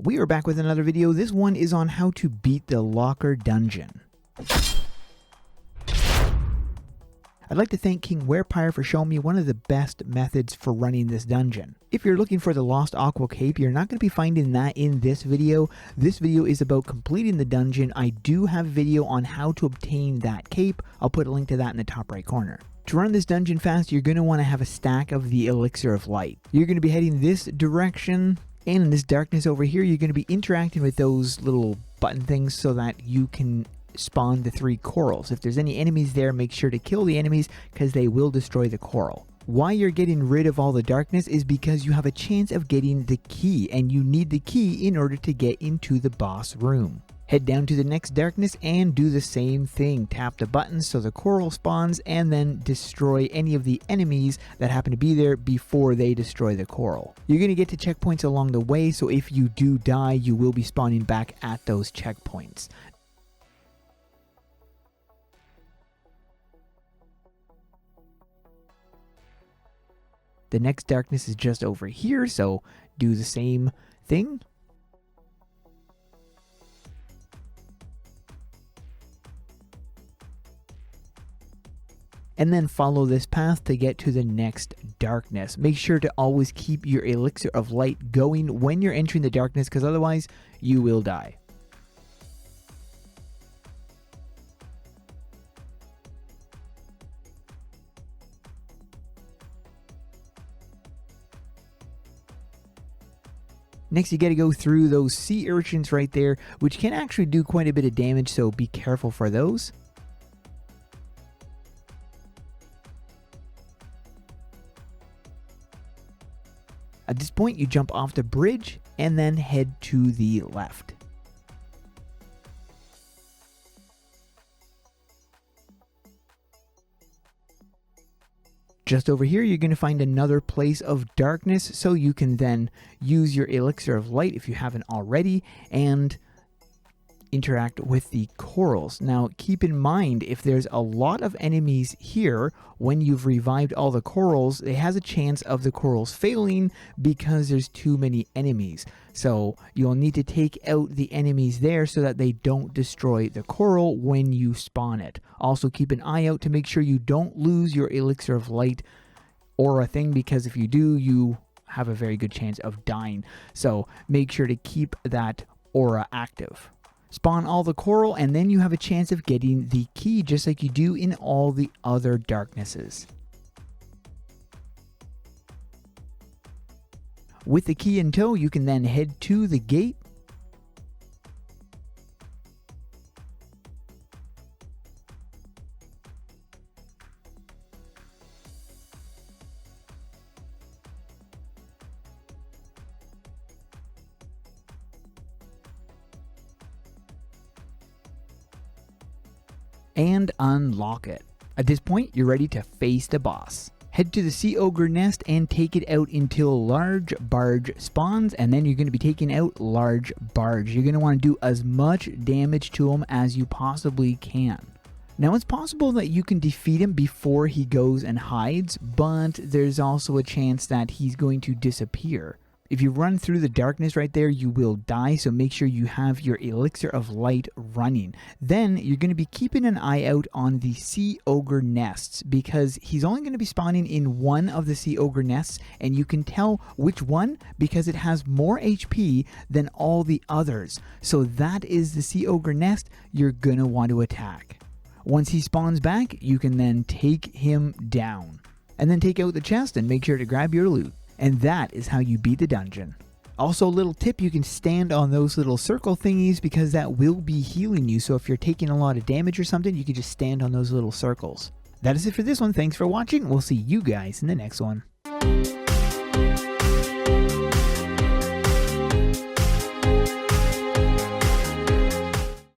We are back with another video. This one is on how to beat the locker dungeon. I'd like to thank King Werepire for showing me one of the best methods for running this dungeon. If you're looking for the Lost Aqua Cape, you're not going to be finding that in this video. This video is about completing the dungeon. I do have a video on how to obtain that cape. I'll put a link to that in the top right corner. To run this dungeon fast, you're going to want to have a stack of the Elixir of Light. You're going to be heading this direction, and in this darkness over here, you're going to be interacting with those little button things so that you can spawn the 3 corals. If there's any enemies there, make sure to kill the enemies because they will destroy the coral. Why you're getting rid of all the darkness is because you have a chance of getting the key, and you need the key in order to get into the boss room. Head down to the next darkness and do the same thing. Tap the buttons so the coral spawns, and then destroy any of the enemies that happen to be there before they destroy the coral. You're going to get to checkpoints along the way, so if you do die, you will be spawning back at those checkpoints. The next darkness is just over here, so do the same thing. And then follow this path to get to the next darkness. Make sure to always keep your Elixir of Light going when you're entering the darkness, because otherwise you will die. Next, you got to go through those sea urchins right there, which can actually do quite a bit of damage, so be careful for those. At this point, you jump off the bridge and then head to the left. Just over here, you're going to find another place of darkness, so you can then use your Elixir of Light if you haven't already, and interact with the corals. Now, keep in mind, if there's a lot of enemies here, when you've revived all the corals, it has a chance of the corals failing because there's too many enemies. So you'll need to take out the enemies there so that they don't destroy the coral when you spawn it. Also, keep an eye out to make sure you don't lose your Elixir of Light aura thing, because if you do, you have a very good chance of dying. So make sure to keep that aura active. Spawn all the coral, and then you have a chance of getting the key, just like you do in all the other darknesses. With the key in tow, you can then head to the gate. And unlock it. At this point, you're ready to face the boss. Head to the Sea Ogre nest and take it out until large barge spawns, and then you're going to be taking out large barge. You're going to want to do as much damage to him as you possibly can. Now, it's possible that you can defeat him before he goes and hides, but there's also a chance that he's going to disappear. If you run through the darkness right there, you will die, so make sure you have your Elixir of Light running. Then you're going to be keeping an eye out on the Sea Ogre nests, because he's only going to be spawning in one of the Sea Ogre nests, and you can tell which one because it has more HP than all the others. So that is the Sea Ogre nest you're going to want to attack. Once he spawns back, you can then take him down. And then take out the chest and make sure to grab your loot. And that is how you beat the dungeon. Also, a little tip, you can stand on those little circle thingies because that will be healing you. So if you're taking a lot of damage or something, you can just stand on those little circles. That is it for this one. Thanks for watching. We'll see you guys in the next one.